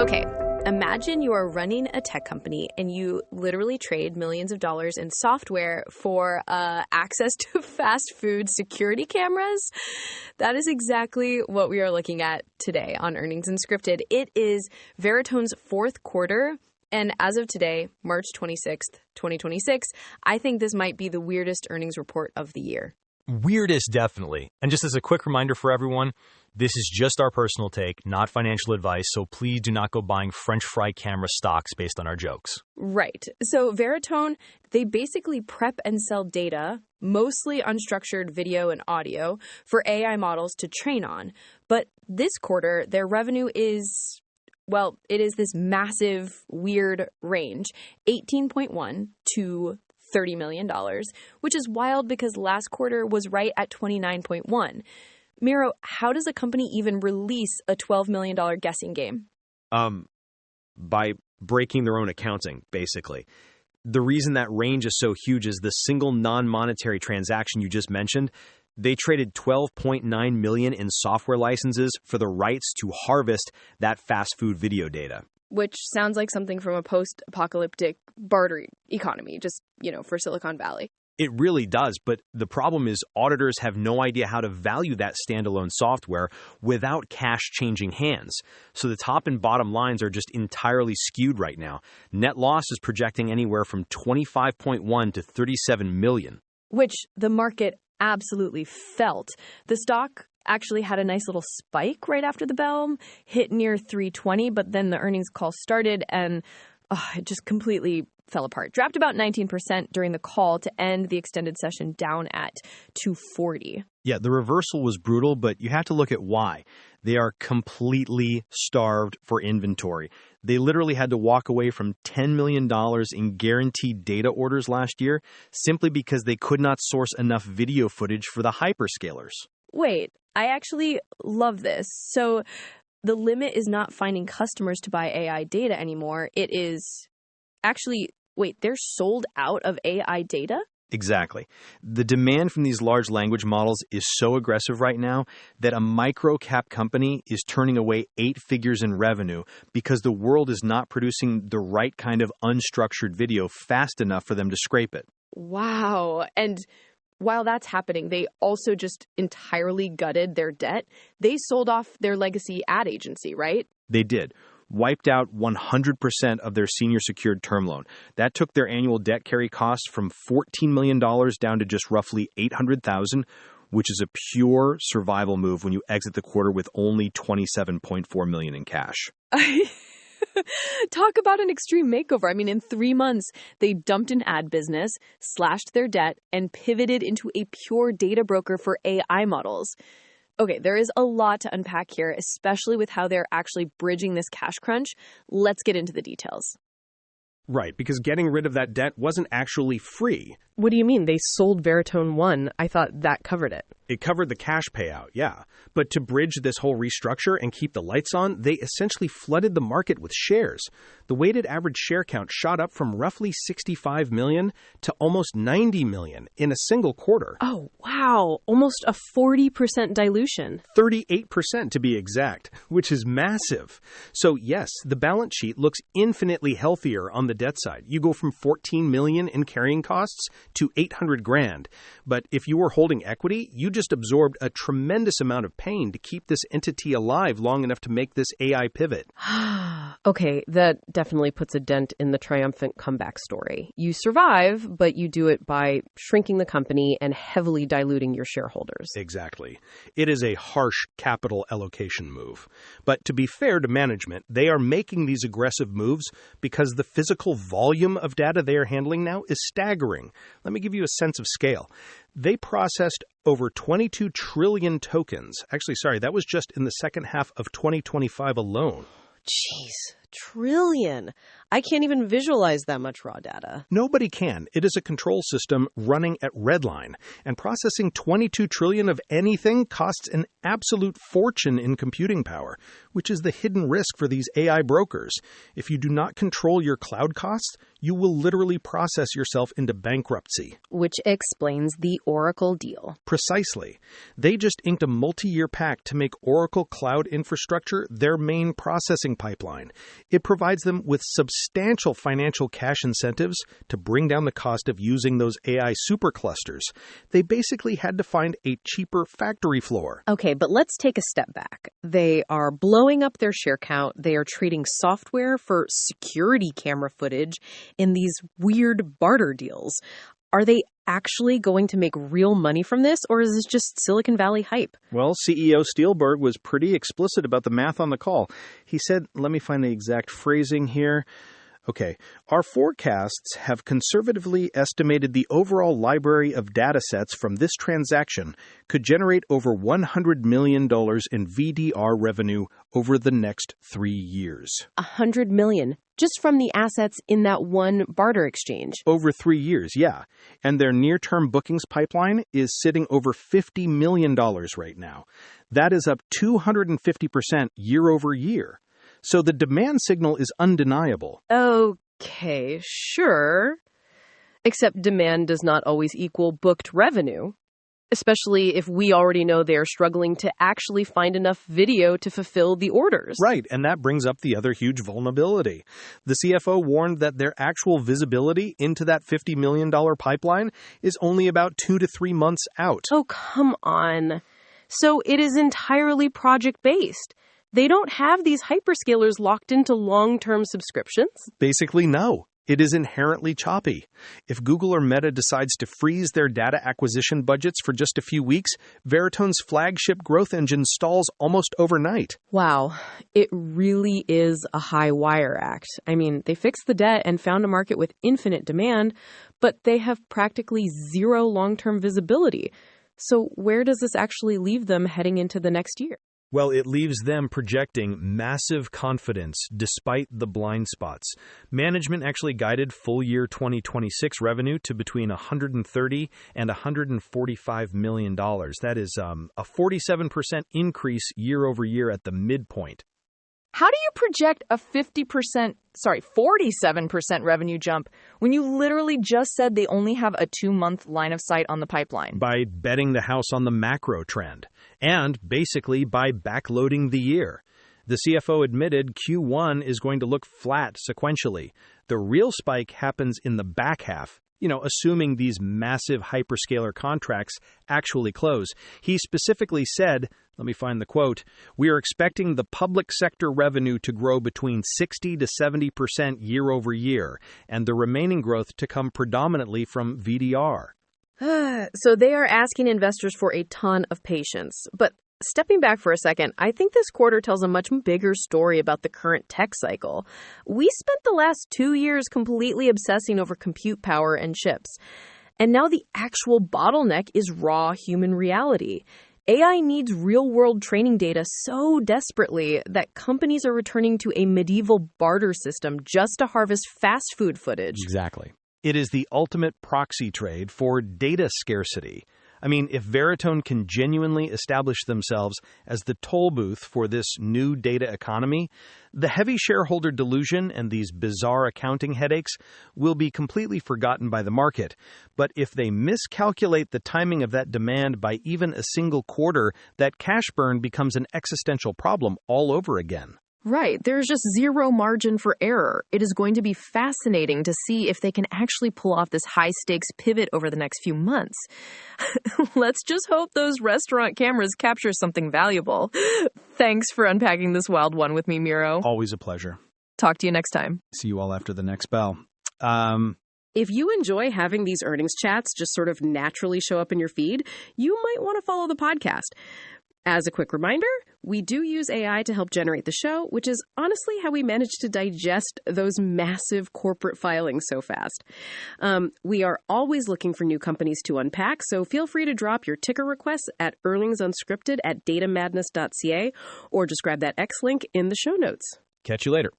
Okay, imagine you are running a tech company and you literally trade millions of dollars in software for access to fast food security cameras. That is exactly what we are looking at today on Earnings Unscripted. It is Veritone's fourth quarter, and as of today, March 26th, 2026, I think this might be the weirdest earnings report of the year. Weirdest, definitely. And just as a quick reminder for everyone, this is just our personal take, not financial advice, so please do not go buying French fry camera stocks based on our jokes. Right. So Veritone, they basically prep and sell data, mostly unstructured video and audio, for AI models to train on. But this quarter, their revenue is, well, it is this massive, weird range, 18.1 to $30 million, which is wild because last quarter was right at 29.1. Miro, how does a company even release a $12 million guessing game? By breaking their own accounting, basically. The reason that range is so huge is the single non-monetary transaction you just mentioned. They traded $12.9 million in software licenses for the rights to harvest that fast food video data. Which sounds like something from a post-apocalyptic barter economy, just, for Silicon Valley. It really does, but the problem is auditors have no idea how to value that standalone software without cash changing hands. So the top and bottom lines are just entirely skewed right now. Net loss is projecting anywhere from 25.1 to 37 million. Which the market absolutely felt. The stock actually had a nice little spike right after the bell, hit near 320, but then the earnings call started and it just completely fell apart. Dropped about 19% during the call to end the extended session down at 240. Yeah, the reversal was brutal, but you have to look at why. They are completely starved for inventory. They literally had to walk away from $10 million in guaranteed data orders last year simply because they could not source enough video footage for the hyperscalers. Wait, I actually love this. So the limit is not finding customers to buy AI data anymore. It is actually, they're sold out of AI data? Exactly. The demand from these large language models is so aggressive right now that a micro-cap company is turning away 8 figures in revenue because the world is not producing the right kind of unstructured video fast enough for them to scrape it. Wow. And while that's happening, they also just entirely gutted their debt. They sold off their legacy ad agency, right? They did. Wiped out 100% of their senior secured term loan. That took their annual debt carry cost from $14 million down to just roughly $800,000, which is a pure survival move when you exit the quarter with only $27.4 million in cash. Talk about an extreme makeover. I mean, in 3 months, they dumped an ad business, slashed their debt, and pivoted into a pure data broker for AI models. Okay, there is a lot to unpack here, especially with how they're actually bridging this cash crunch. Let's get into the details. Right, because getting rid of that debt wasn't actually free. What do you mean? They sold Veritone 1. I thought that covered it. It covered the cash payout, yeah. But to bridge this whole restructure and keep the lights on, they essentially flooded the market with shares. The weighted average share count shot up from roughly 65 million to almost 90 million in a single quarter. Oh, wow. Almost a 40% dilution. 38% to be exact, which is massive. So yes, the balance sheet looks infinitely healthier on the debt side. You go from 14 million in carrying costs to 800 grand. But if you were holding equity, you just absorbed a tremendous amount of pain to keep this entity alive long enough to make this AI pivot. Okay, that definitely puts a dent in the triumphant comeback story. You survive, but you do it by shrinking the company and heavily diluting your shareholders. Exactly. It is a harsh capital allocation move. But to be fair to management, they are making these aggressive moves because the physical volume of data they are handling now is staggering. Let me give you a sense of scale. They processed over 22 trillion tokens. Actually, sorry, that was just in the second half of 2025 alone. Jeez, trillion. I can't even visualize that much raw data. Nobody can. It is a control system running at redline, and processing 22 trillion of anything costs an absolute fortune in computing power, which is the hidden risk for these AI brokers. If you do not control your cloud costs, you will literally process yourself into bankruptcy. Which explains the Oracle deal. Precisely. They just inked a multi-year pact to make Oracle Cloud Infrastructure their main processing pipeline. It provides them with substantial financial cash incentives to bring down the cost of using those AI superclusters. They basically had to find a cheaper factory floor. Okay, but let's take a step back. They are blowing up their share count. They are trading software for security camera footage in these weird barter deals. Are they actually going to make real money from this, or is this just Silicon Valley hype? Well, CEO Steelberg was pretty explicit about the math on the call. He said, let me find the exact phrasing here. Okay, our forecasts have conservatively estimated the overall library of data sets from this transaction could generate over $100 million in VDR revenue over the next 3 years. $100 million, just from the assets in that one barter exchange. Over 3 years, yeah. And their near-term bookings pipeline is sitting over $50 million right now. That is up 250% year over year. So the demand signal is undeniable. Okay, sure. Except demand does not always equal booked revenue, especially if we already know they're struggling to actually find enough video to fulfill the orders. Right, and that brings up the other huge vulnerability. The CFO warned that their actual visibility into that $50 million pipeline is only about 2 to 3 months out. Oh, come on. So it is entirely project-based. They don't have these hyperscalers locked into long-term subscriptions? Basically, no. It is inherently choppy. If Google or Meta decides to freeze their data acquisition budgets for just a few weeks, Veritone's flagship growth engine stalls almost overnight. Wow. It really is a high wire act. I mean, they fixed the debt and found a market with infinite demand, but they have practically zero long-term visibility. So where does this actually leave them heading into the next year? Well, it leaves them projecting massive confidence despite the blind spots. Management actually guided full year 2026 revenue to between $130 and $145 million. That is a 47% increase year over year at the midpoint. How do you project a 47% revenue jump when you literally just said they only have a 2-month line of sight on the pipeline? By betting the house on the macro trend, and basically by backloading the year. The CFO admitted Q1 is going to look flat sequentially. The real spike happens in the back half. Assuming these massive hyperscaler contracts actually close. He specifically said, let me find the quote, "We are expecting the public sector revenue to grow between 60 to 70% year over year, and the remaining growth to come predominantly from VDR." So they are asking investors for a ton of patience. But stepping back for a second, I think this quarter tells a much bigger story about the current tech cycle. We spent the last 2 years completely obsessing over compute power and chips. And now the actual bottleneck is raw human reality. AI needs real-world training data so desperately that companies are returning to a medieval barter system just to harvest fast food footage. Exactly. It is the ultimate proxy trade for data scarcity. I mean, if Veritone can genuinely establish themselves as the toll booth for this new data economy, the heavy shareholder dilution and these bizarre accounting headaches will be completely forgotten by the market. But if they miscalculate the timing of that demand by even a single quarter, that cash burn becomes an existential problem all over again. Right. There's just zero margin for error. It is going to be fascinating to see if they can actually pull off this high-stakes pivot over the next few months. Let's just hope those restaurant cameras capture something valuable. Thanks for unpacking this wild one with me, Miro. Always a pleasure. Talk to you next time. See you all after the next bell. If you enjoy having these earnings chats just sort of naturally show up in your feed, you might want to follow the podcast. As a quick reminder, we do use AI to help generate the show, which is honestly how we manage to digest those massive corporate filings so fast. We are always looking for new companies to unpack, so feel free to drop your ticker requests at earningsunscripted@datamadness.ca or just grab that X link in the show notes. Catch you later.